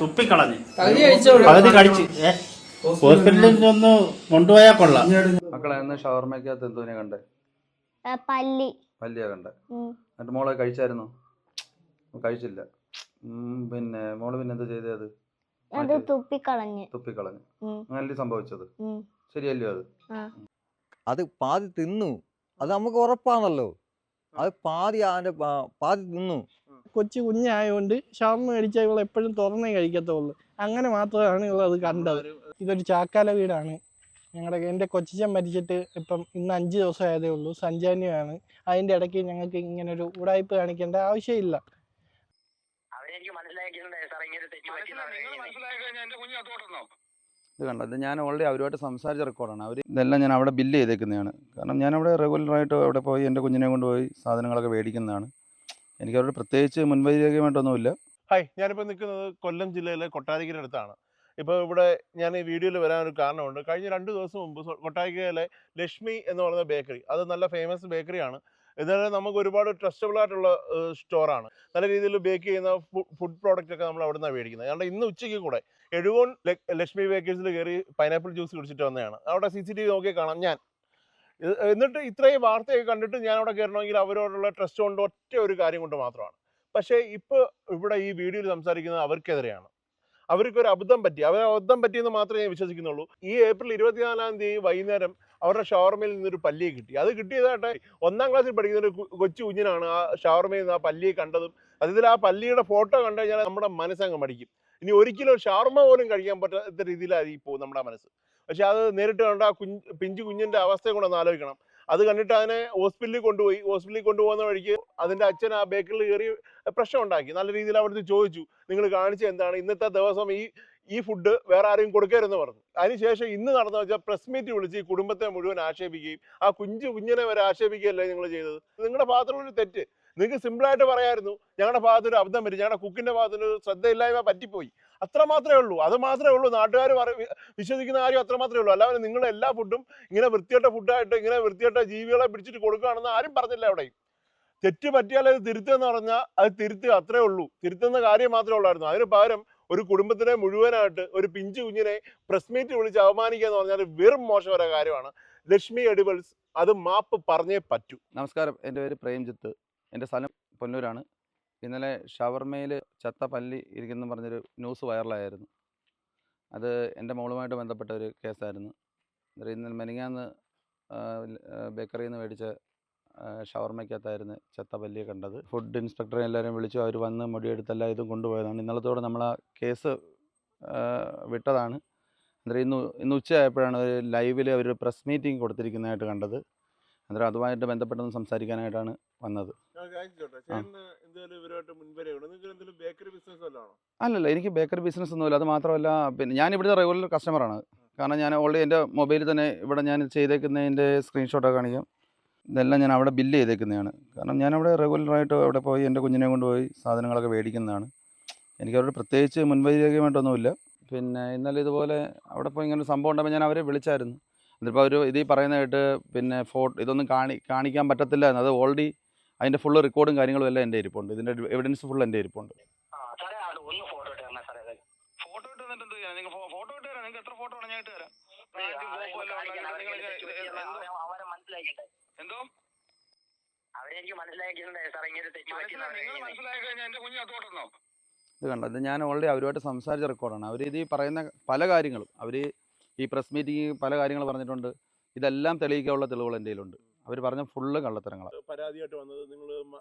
തുപ്പിക്കളഞ്ഞ് പകുതി കടിച്ച് ഹോസ്പിറ്റലിൽ ഒന്ന് കൊണ്ടുപോയാൽ കൊള്ളാം. മക്കളെ എന്ന് ഷവർമയ്ക്കകത്ത് എന്തോനെ കണ്ടേ? പല്ലിയാ കണ്ടേ? എന്നിട്ട് മോളെ കഴിച്ചായിരുന്നു? കഴിച്ചില്ല. പിന്നെ മോള് പിന്നെ എന്താ ചെയ്തത്? അത് തുപ്പിക്കളഞ്ഞ് അങ്ങനല്ലേ സംഭവിച്ചത്? ശരിയല്ലോ അത്? അത് പാതി തിന്നു, അത് നമുക്ക് ഉറപ്പാണല്ലോ. അത് പാതി തിന്നു. കൊച്ചു കുഞ്ഞായതുകൊണ്ട് ഷവർമ കഴിച്ചാൽ ഇവൾ എപ്പോഴും തുറന്നേ കഴിക്കത്തുള്ളൂ. അങ്ങനെ മാത്രമാണ് ഇവൾ അത് കണ്ടത്. ഇതൊരു ചാക്കാല വീടാണ്. എൻ്റെ കൊച്ചിച്ചൻ മരിച്ചിട്ട് ഇപ്പം ഇന്ന് 5 ദിവസം ആയതേ ഉള്ളൂ. സഞ്ചാന്യമാണ്. അതിൻ്റെ ഇടയ്ക്ക് ഞങ്ങൾക്ക് ഇങ്ങനെ ഒരു ഉടായ്പ കാണിക്കേണ്ട ആവശ്യമില്ല. ഇത് കണ്ടോ? ഇത് ഞാൻ ഓൾറെഡി അവരുമായിട്ട് സംസാരിച്ച റെക്കോർഡാണ്. അവർ ഇതെല്ലാം ഞാൻ അവിടെ ബില്ല് ചെയ്തേക്കുന്നതാണ്. കാരണം ഞാനവിടെ റെഗുലറായിട്ട് അവിടെ പോയി എൻ്റെ കുഞ്ഞിനെ കൊണ്ടുപോയി സാധനങ്ങളൊക്കെ മേടിക്കുന്നതാണ്. എനിക്കവരുടെ പ്രത്യേകിച്ച് മുൻവൈരാഗ്യമായിട്ടൊന്നുമില്ല. ഹായ്, ഞാനിപ്പോൾ നിൽക്കുന്നത് കൊല്ലം ജില്ലയിലെ കൊട്ടാരക്കര അടുത്താണ്. ഇപ്പോൾ ഇവിടെ ഞാൻ ഈ വീഡിയോയിൽ വരാനൊരു കാരണമുണ്ട്. കഴിഞ്ഞ 2 ദിവസം മുമ്പ് കൊട്ടാരക്കരയിലെ ലക്ഷ്മി എന്ന് പറയുന്ന ബേക്കറി, അത് നല്ല ഫേമസ് ബേക്കറിയാണ്. എന്നാലും നമുക്ക് ഒരുപാട് ട്രസ്റ്റബിൾ ആയിട്ടുള്ള സ്റ്റോറാണ്. നല്ല രീതിയിൽ ബേക്ക് ചെയ്യുന്ന ഫുഡ് പ്രോഡക്റ്റ് ഒക്കെ നമ്മൾ അവിടെ നിന്നാണ് മേടിക്കുന്നത്. കാരണം ഇന്ന് ഉച്ചയ്ക്ക് കൂടെ എഴുകോൺ ലക്ഷ്മി ബേക്കേഴ്സിൽ കയറി പൈനാപ്പിൾ ജ്യൂസ് കുടിച്ചിട്ട് വന്നതാണ്. അവിടെ CCTV നോക്കി കാണാം ഞാൻ. എന്നിട്ട് ഇത്രയും വാർത്തയൊക്കെ കണ്ടിട്ട് ഞാൻ അവിടെ കയറണമെങ്കിൽ അവരോടുള്ള ട്രസ്റ്റ് കൊണ്ട് ഒറ്റ ഒരു കാര്യം കൊണ്ട് മാത്രമാണ്. പക്ഷേ ഇപ്പോൾ ഇവിടെ ഈ വീഡിയോയിൽ സംസാരിക്കുന്നത് അവർക്കെതിരെയാണ്. അവർക്കൊരു അബദ്ധം പറ്റി. അബദ്ധം പറ്റിയെന്ന് മാത്രമേ ഞാൻ വിശ്വസിക്കുന്നുള്ളൂ. ഈ ഏപ്രിൽ 24-ാം തീയതി വൈകുന്നേരം അവരുടെ ഷവർമയിൽ നിന്നൊരു പല്ലിയെ കിട്ടി. അത് കിട്ടിയതായിട്ട് 1ാം ക്ലാസ്സിൽ പഠിക്കുന്ന ഒരു കൊച്ചു കുഞ്ഞിനാണ് ആ ഷവർമയിൽ നിന്ന് ആ പല്ലിയെ കണ്ടതും. അതിൽ ആ പല്ലിയുടെ ഫോട്ടോ കണ്ടു കഴിഞ്ഞാൽ നമ്മുടെ മനസ്സങ്ങ് മടിക്കും. ഇനി ഒരിക്കലും ഷവർമ പോലും കഴിക്കാൻ പറ്റാത്ത രീതിയിലായിരിക്കും ഇപ്പോൾ നമ്മുടെ മനസ്സ്. പക്ഷെ അത് നേരിട്ട് കണ്ട ആ പിഞ്ചു കുഞ്ഞിൻ്റെ അവസ്ഥയെ കൊണ്ടൊന്ന് ആലോചിക്കണം. അത് കണ്ടിട്ട് അതിനെ ഹോസ്പിറ്റലിൽ കൊണ്ടുപോകുന്ന വഴിക്ക് അതിൻ്റെ അച്ഛൻ ആ ബേക്കറിൽ കയറി പ്രശ്നം ഉണ്ടാക്കി. നല്ല രീതിയിൽ അവിടുത്തെ ചോദിച്ചു, നിങ്ങൾ കാണിച്ച എന്താണ്? ഇന്നത്തെ ദിവസം ഈ ഫുഡ് വേറെ ആരെയും കൊടുക്കരുതെന്ന് പറഞ്ഞു. അതിനുശേഷം ഇന്ന് നടന്ന വെച്ചാൽ പ്രസ് മീറ്റ് വിളിച്ച് ഈ കുടുംബത്തെ മുഴുവൻ ആക്ഷേപിക്കുകയും ആ കുഞ്ഞിനെ വരെ ആക്ഷേപിക്കുകയല്ലേ നിങ്ങൾ ചെയ്തത്? നിങ്ങളുടെ ഭാഗത്തുള്ളൊരു തെറ്റ്. നിങ്ങൾക്ക് സിമ്പിളായിട്ട് പറയായിരുന്നു, ഞങ്ങളുടെ ഭാഗത്തൊരു അബദ്ധം പറ്റി, ഞങ്ങളുടെ കുക്കിൻ്റെ ഭാഗത്തൊരു ശ്രദ്ധയില്ലായ്മ പറ്റിപ്പോയി, അത്ര മാത്രമേ ഉള്ളൂ. അത് മാത്രമേ ഉള്ളൂ. നാട്ടുകാർ വിശ്വസിക്കുന്ന കാര്യം അത്ര മാത്രമേ ഉള്ളൂ. അല്ലാതെ നിങ്ങൾ എല്ലാ ഫുഡും ഇങ്ങനെ വൃത്തികെട്ട ഫുഡായിട്ട് ഇങ്ങനെ വൃത്തികെട്ട ജീവികളെ പിടിച്ചിട്ട് കൊടുക്കുകയാണെന്ന് ആരും പറഞ്ഞില്ല. അവിടെയും തെറ്റ് പറ്റിയാൽ അത് തിരുത്തുക പറഞ്ഞാൽ അത് തിരുത്തുക, അത്രേ ഉള്ളൂ. തിരുത്തുന്ന കാര്യം മാത്രമേ ഉള്ളായിരുന്നു. അതിന് പകരം ഒരു കുടുംബത്തിനെ മുഴുവനായിട്ട് ഒരു പിഞ്ചു കുഞ്ഞിനെ പ്രസ് മീറ്റ് വിളിച്ച് അവമാനിക്കുക എന്ന് പറഞ്ഞാൽ വെറും മോശമായ കാര്യമാണ്. ലക്ഷ്മി എഡിബിൾസ് അത് മാപ്പ് പറഞ്ഞേ പറ്റൂ. നമസ്കാരം, എൻ്റെ പേര് പ്രേംജിത്ത്. എൻ്റെ സ്ഥലം പൊന്നൂരാണ്. ഇന്നലെ ഷവർമയിൽ ചത്ത പല്ലി ഇരിക്കുന്നു പറഞ്ഞൊരു ന്യൂസ് വൈറലായിരുന്നു. അത് എൻ്റെ മോളുമായിട്ട് ബന്ധപ്പെട്ട ഒരു കേസായിരുന്നു. ഇന്നലെ മെനിങ്ങാന്ന് ബേക്കറിയിൽ നിന്ന് മേടിച്ച ഷവർമയ്ക്കകത്തായിരുന്നു ചത്ത പല്ലിയെ കണ്ടത്. ഫുഡ് ഇൻസ്പെക്ടറെ എല്ലാവരും വിളിച്ചു. അവർ വന്ന് മൊഴിയെടുത്തെല്ലാം ഇതും കൊണ്ടുപോയതാണ്. ഇന്നലത്തോടെ നമ്മൾ ആ കേസ് വിട്ടതാണ്. അന്നേരം ഇന്ന് ഉച്ചയായപ്പോഴാണ് ഒരു ലൈവിൽ അവർ പ്രസ് മീറ്റിംഗ് കൊടുത്തിരിക്കുന്നതായിട്ട് കണ്ടത്. അന്നേരം അതുമായിട്ട് ബന്ധപ്പെട്ടൊന്ന് സംസാരിക്കാനായിട്ടാണ് വന്നത്. അല്ലല്ല, എനിക്ക് ബേക്കറി ബിസിനസ് ഒന്നുമില്ല. അത് മാത്രമല്ല, പിന്നെ ഞാൻ ഇവിടുത്തെ റെഗുലർ കസ്റ്റമറാണ്. കാരണം ഞാൻ ഓൾറെഡി എൻ്റെ മൊബൈലിൽ തന്നെ ഇവിടെ ഞാൻ ചെയ്തേക്കുന്നതിൻ്റെ സ്ക്രീൻഷോട്ടൊക്കെ കാണിക്കാം. ഇതെല്ലാം ഞാൻ അവിടെ ബില്ല് ചെയ്തേക്കുന്നതാണ്. കാരണം ഞാനവിടെ റെഗുലറായിട്ട് അവിടെ പോയി എൻ്റെ കുഞ്ഞിനെ കൊണ്ടുപോയി സാധനങ്ങളൊക്കെ മേടിക്കുന്നതാണ്. എനിക്കവരുടെ പ്രത്യേകിച്ച് മുൻവൈരാഗ്യമായിട്ടൊന്നുമില്ല. പിന്നെ ഇന്നലെ ഇതുപോലെ അവിടെ പോയി ഇങ്ങനെ സംഭവം ഉണ്ടാകുമ്പോൾ ഞാൻ അവരെ വിളിച്ചായിരുന്നു. എന്നിപ്പോൾ അവർ ഇത് പറയുന്നതായിട്ട് പിന്നെ ഇതൊന്നും കാണിക്കാൻ പറ്റത്തില്ല എന്ന്. അത് ഓൾറെഡി അതിൻ്റെ ഫുള്ള് റെക്കോർഡും കാര്യങ്ങളും എല്ലാം എൻ്റെ ഇരിപ്പുണ്ട്. ഇതിൻ്റെ എവിഡൻസ് ഫുൾ എൻ്റെ ഇരിപ്പുണ്ട്. ഇത് കണ്ടോ? ഇത് ഞാൻ ഓൾറെഡി അവരുമായിട്ട് സംസാരിച്ച റെക്കോർഡാണ്. അവർ ഇത് പറയുന്ന പല കാര്യങ്ങളും ഈ പ്രസ് മീറ്റിംഗ് പല കാര്യങ്ങൾ പറഞ്ഞിട്ടുണ്ട്. ഇതെല്ലാം തെളിയിക്കാനുള്ള തെളിവുകൾ എൻ്റെ കയ്യിലുണ്ട്. അവർ പറഞ്ഞ ഫുള്ള് കള്ളത്തരങ്ങളാണ്. പരാതിയായിട്ട് വന്നത് നിങ്ങൾ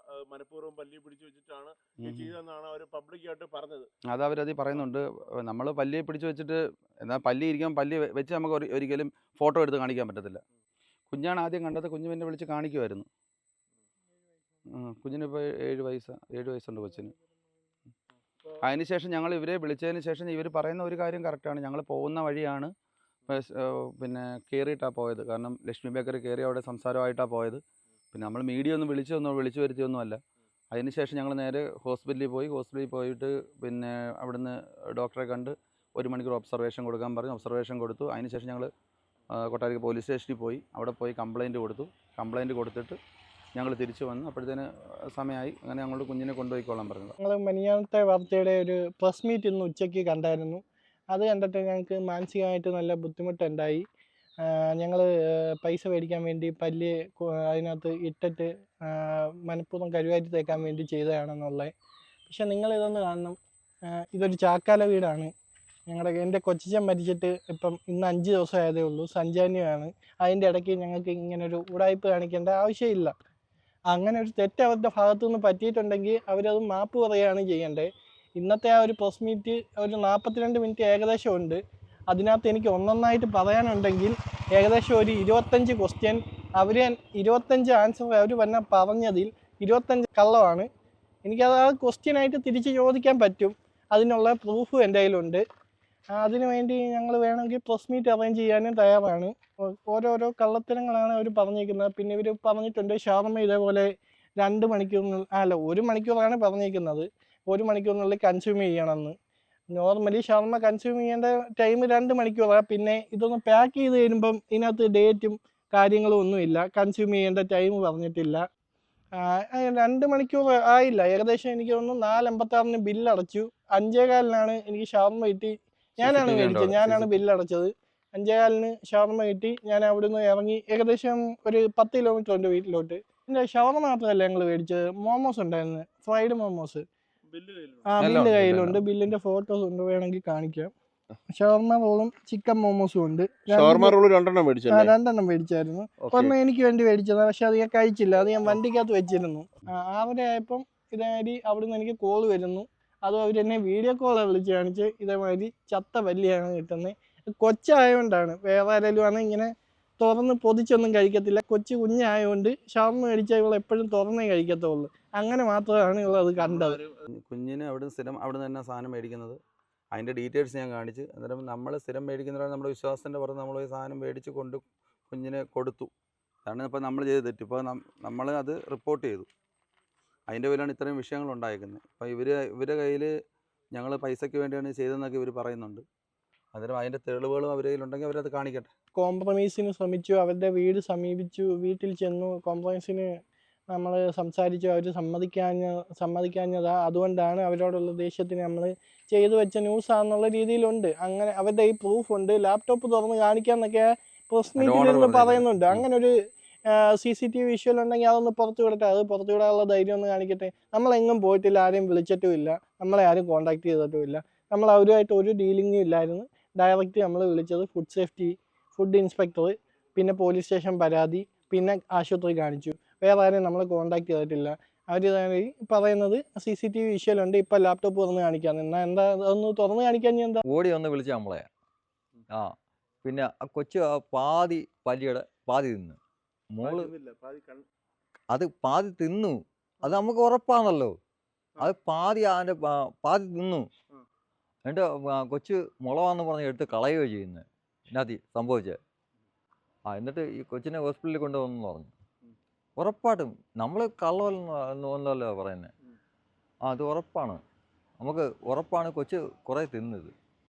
മനഃപൂർവ്വം പല്ലി പിടിച്ചു വെച്ചിട്ടാണ് ചെയ്തതെന്നാണ് അവർ പബ്ലിക്കായിട്ട് പറഞ്ഞത്. അത് അവരത് പറയുന്നുണ്ട്. നമ്മൾ പല്ലിയെ പിടിച്ചു വെച്ചിട്ട് എന്നാൽ പല്ലി ഇരിക്കുമ്പോൾ പല്ലി വെച്ച് നമുക്ക് ഒരിക്കലും ഫോട്ടോ എടുത്ത് കാണിക്കാൻ പറ്റത്തില്ല. കുഞ്ഞാണ് ആദ്യം കണ്ടത്. കുഞ്ഞ് പിന്നെ വിളിച്ച് കാണിക്കുമായിരുന്നു. കുഞ്ഞിനിപ്പോൾ 7 വയസ്സുണ്ട് കൊച്ചിന്. അതിനുശേഷം ഞങ്ങൾ ഇവരെ വിളിച്ചതിന് ശേഷം ഇവർ പറയുന്ന ഒരു കാര്യം കറക്റ്റാണ്. ഞങ്ങൾ പോകുന്ന വഴിയാണ് പിന്നെ കയറിയിട്ടാണ് പോയത്. കാരണം ലക്ഷ്മി ബേക്കറി കയറി അവിടെ സംസാരമായിട്ടാണ് പോയത്. പിന്നെ നമ്മൾ മീഡിയ ഒന്നും വിളിച്ചു വരുത്തിയൊന്നുമല്ല. അതിനുശേഷം ഞങ്ങൾ നേരെ ഹോസ്പിറ്റലിൽ പോയിട്ട് പിന്നെ അവിടുന്ന് ഡോക്ടറെ കണ്ട് 1 മണിക്കൂർ ഒബ്സർവേഷൻ കൊടുക്കാൻ പറഞ്ഞു. ഒബ്സർവേഷൻ കൊടുത്തു. അതിനുശേഷം ഞങ്ങൾ കൊട്ടാരക്കര പോലീസ് സ്റ്റേഷനിൽ പോയി. അവിടെ പോയി കംപ്ലയിൻറ്റ് കൊടുത്തു. കംപ്ലയിൻറ്റ് കൊടുത്തിട്ട് ഞങ്ങൾ തിരിച്ചു വന്നു. അപ്പോഴത്തേന് സമയമായി. അങ്ങനെ ഞങ്ങളുടെ കുഞ്ഞിനെ കൊണ്ടുപോയിക്കോളാൻ പറഞ്ഞത്. ഞങ്ങൾ മിനിഞ്ഞാന്നത്തെ വാർത്തയുടെ ഒരു പ്രസ് മീറ്റ് ഇന്ന് ഉച്ചയ്ക്ക് കണ്ടായിരുന്നു. അത് കണ്ടിട്ട് ഞങ്ങൾക്ക് മാനസികമായിട്ട് നല്ല ബുദ്ധിമുട്ടുണ്ടായി. ഞങ്ങൾ പൈസ മേടിക്കാൻ വേണ്ടി പല്ല് അതിനകത്ത് ഇട്ടിട്ട് മനഃപൂർവ്വം കരുവാറ്റി തേക്കാൻ വേണ്ടി ചെയ്തതാണെന്നുള്ളത്. പക്ഷെ നിങ്ങളിതൊന്ന് കാണണം. ഇതൊരു ചാക്കാല വീടാണ്. എൻ്റെ കൊച്ചച്ഛൻ മരിച്ചിട്ട് ഇപ്പം ഇന്ന് 5 ദിവസം ആയതേ ഉള്ളൂ. സഞ്ചാന്യമാണ്. അതിൻ്റെ ഇടയ്ക്ക് ഞങ്ങൾക്ക് ഇങ്ങനൊരു ഉടായ്പ കാണിക്കേണ്ട ആവശ്യമില്ല. അങ്ങനെ ഒരു തെറ്റ് അവരുടെ ഭാഗത്തു നിന്ന് പറ്റിയിട്ടുണ്ടെങ്കിൽ അവരത് മാപ്പ് പറയുകയാണ് ചെയ്യേണ്ടത്. ഇന്നത്തെ ആ ഒരു പ്രസ് മീറ്റ് ഒരു 42 മിനിറ്റ് ഏകദേശം ഉണ്ട്. അതിനകത്ത് എനിക്ക് ഒന്നൊന്നായിട്ട് പറയാനുണ്ടെങ്കിൽ ഏകദേശം ഒരു 25 ക്വസ്റ്റ്യൻ അവർ 25 ആൻസർ അവർ പറഞ്ഞതിൽ 25 കള്ളമാണ്. എനിക്കത് ആ ക്വസ്റ്റ്യനായിട്ട് തിരിച്ച് ചോദിക്കാൻ പറ്റും. അതിനുള്ള പ്രൂഫ് എൻ്റെ കയ്യിലുണ്ട്. അതിനുവേണ്ടി ഞങ്ങൾ വേണമെങ്കിൽ പ്രസ് മീറ്റ് അറേഞ്ച് ചെയ്യാനും തയ്യാറാണ്. ഓരോരോ കള്ളത്തരങ്ങളാണ് അവർ പറഞ്ഞിരിക്കുന്നത്. പിന്നെ ഇവർ പറഞ്ഞിട്ടുണ്ട് ഷവർമ്മ ഇതേപോലെ 2 മണിക്കൂറിനുള്ളിൽ 1 മണിക്കൂറാണ് പറഞ്ഞിരിക്കുന്നത്. 1 മണിക്കൂറിനുള്ളിൽ കൺസ്യൂം ചെയ്യണമെന്ന്. നോർമലി ഷവർമ്മ കൺസ്യൂം ചെയ്യേണ്ട ടൈം 2 മണിക്കൂറാണ്. പിന്നെ ഇതൊന്ന് പാക്ക് ചെയ്ത് തരുമ്പം ഇതിനകത്ത് ഡേറ്റും കാര്യങ്ങളും ഒന്നുമില്ല. കൺസ്യൂം ചെയ്യേണ്ട ടൈം പറഞ്ഞിട്ടില്ല. 2 മണിക്കൂർ ആയില്ല. ഏകദേശം എനിക്ക് തോന്നുന്നു 4:56 ബില്ലടച്ചു. 5:15 എനിക്ക് ഷവർമ്മ കിട്ടി. ഞാനാണ് മേടിച്ചത്. ഞാനാണ് ബില്ലടച്ചത്. 5:15 ഷവർമ്മ കിട്ടി. ഞാൻ അവിടുന്ന് ഇറങ്ങി. ഏകദേശം ഒരു 10 കിലോമീറ്റർ ഉണ്ട് വീട്ടിലോട്ട്. പിന്നെ ഷവർമ്മ മാത്രമല്ല ഞങ്ങൾ മേടിച്ചത്, മോമോസ് ഉണ്ടായിരുന്നു. ഫ്രൈഡ് മോമോസ്. ബില്ല് കയ്യിലുണ്ട്. ബില്ലിന്റെ ഫോട്ടോസ് ഉണ്ട്, വേണമെങ്കിൽ കാണിക്കാം. ഷവർമ്മ റോളും ചിക്കൻ മോമോസും ഉണ്ട്. 2 രണ്ടെണ്ണം മേടിച്ചായിരുന്നു. ഒരെണ്ണം എനിക്ക് വേണ്ടി മേടിച്ചതാണ്. പക്ഷെ അത് ഞാൻ കഴിച്ചില്ല. അത് ഞാൻ വണ്ടിക്കകത്ത് വെച്ചിരുന്നു. 6:30 ആയപ്പം ഇതേമാതിരി അവിടുന്ന് എനിക്ക് കോൾ വരുന്നു. അതും അവരെന്നെ വീഡിയോ കോളാണ് വിളിച്ച് കാണിച്ച് ഇതേമാതിരി ചത്ത പല്ലിയാണ് കിട്ടുന്നത്. കൊച്ചായതുകൊണ്ടാണ്. വേറെ ആരെങ്കിലും ആണ് ഇങ്ങനെ തുറന്ന് പൊതിച്ചൊന്നും കഴിക്കത്തില്ല. കുഞ്ഞായതുകൊണ്ട് ഷവർമ്മ മേടിച്ചാൽ ഇവൾ എപ്പോഴും തുറന്നേ കഴിക്കത്തുള്ളൂ. അങ്ങനെ മാത്രമാണ് ഇവളത് കണ്ടത്. കുഞ്ഞിന് അവിടെ സ്ഥിരം അവിടെ നിന്ന് തന്നെ സാധനം മേടിക്കുന്നത്. അതിൻ്റെ ഡീറ്റെയിൽസ് ഞാൻ കാണിച്ച്. അന്നേരം നമ്മൾ സ്ഥിരം മേടിക്കുന്നവരാണ്. നമ്മുടെ വിശ്വാസത്തിൻ്റെ പുറത്ത് നമ്മൾ ഈ സാധനം മേടിച്ച് കൊണ്ട് കുഞ്ഞിനെ കൊടുത്തു. അതാണ് ഇപ്പോൾ നമ്മൾ ചെയ്ത് തെറ്റ്. ഇപ്പോൾ നമ്മൾ അത് റിപ്പോർട്ട് ചെയ്തു. അതിൻ്റെ പേരിലാണ് ഇത്രയും വിഷയങ്ങൾ ഉണ്ടായിരിക്കുന്നത്. അപ്പോൾ ഇവരുടെ കയ്യിൽ ഞങ്ങൾ പൈസയ്ക്ക് വേണ്ടിയാണ് ചെയ്തതെന്നൊക്കെ ഇവർ പറയുന്നുണ്ട്. അന്നേരം അതിൻ്റെ തെളിവുകളും അവരുടെ കയ്യിലുണ്ടെങ്കിൽ അവരത് കാണിക്കട്ടെ. കോംപ്രമൈസിന് ശ്രമിച്ചു. അവരുടെ വീട് സമീപിച്ചു. വീട്ടിൽ ചെന്നു. കോംപ്രമൈസിന് നമ്മൾ സംസാരിച്ചു. അവർ സമ്മതിക്കാഞ്ഞതാ. അതുകൊണ്ടാണ് അവരോടുള്ള ദേഷ്യത്തിന് നമ്മൾ ചെയ്തു വെച്ച ന്യൂസാണെന്നുള്ള രീതിയിലുണ്ട്. അങ്ങനെ അവരുടെ ഈ പ്രൂഫുണ്ട്. ലാപ്ടോപ്പ് തുറന്ന് കാണിക്കാമെന്നൊക്കെ പ്രസ് മീറ്റിൽ പറയുന്നുണ്ട്. അങ്ങനെ ഒരു CCTV വിഷ്വൽ ഉണ്ടെങ്കിൽ അതൊന്ന് പുറത്തു വിടട്ടെ. അത് പുറത്തു വിടാനുള്ള ധൈര്യം ഒന്ന് കാണിക്കട്ടെ. നമ്മളെങ്ങും പോയിട്ടില്ല. ആരെയും വിളിച്ചിട്ടുമില്ല. നമ്മളെ ആരും കോൺടാക്ട് ചെയ്തിട്ടുമില്ല. നമ്മൾ അവരുമായിട്ട് ഒരു ഡീലിങ്ങും ഇല്ലായിരുന്നു. ഡയറക്റ്റ് നമ്മൾ വിളിച്ചത് ഫുഡ് ഇൻസ്പെക്ടർ, പിന്നെ പോലീസ് സ്റ്റേഷൻ പരാതി, പിന്നെ ആശുപത്രി കാണിച്ചു. വേറെ ആരെയും നമ്മൾ കോൺടാക്ട് ചെയ്തിട്ടില്ല. അവർ പറയുന്നത് CCTV വിഷ്വൽ ഉണ്ട്, ഇപ്പം ലാപ്ടോപ്പ് തുറന്ന് കാണിക്കാമെന്ന്. എന്നാൽ എന്താ അതൊന്ന് തുറന്ന് കാണിക്കാൻ എന്താ? ഓടി വന്ന് വിളിച്ച നമ്മളെ. പിന്നെ ആ കൊച്ചു പാതി പല്ലിയുടെ പാതി തിന്നു. മോള് അത് പാതി തിന്നു. അത് നമുക്ക് ഉറപ്പാണല്ലോ. അത് പാതി പാതി തിന്നു. എന്നിട്ട് കൊച്ചു മുളവാന്ന് പറഞ്ഞ് എടുത്ത് കളയുകയോ ചെയ്യുന്നത്. ഇതിനകത്ത് സംഭവിച്ചത്. എന്നിട്ട് ഈ കൊച്ചിനെ ഹോസ്പിറ്റലിൽ കൊണ്ടുവന്നു പറഞ്ഞു. ഉറപ്പായിട്ടും നമ്മൾ കള്ളമല്ലോ പറയുന്നത്. അത് ഉറപ്പാണ്. നമുക്ക് ഉറപ്പാണ് കൊച്ച് കുറേ തിന്നത്.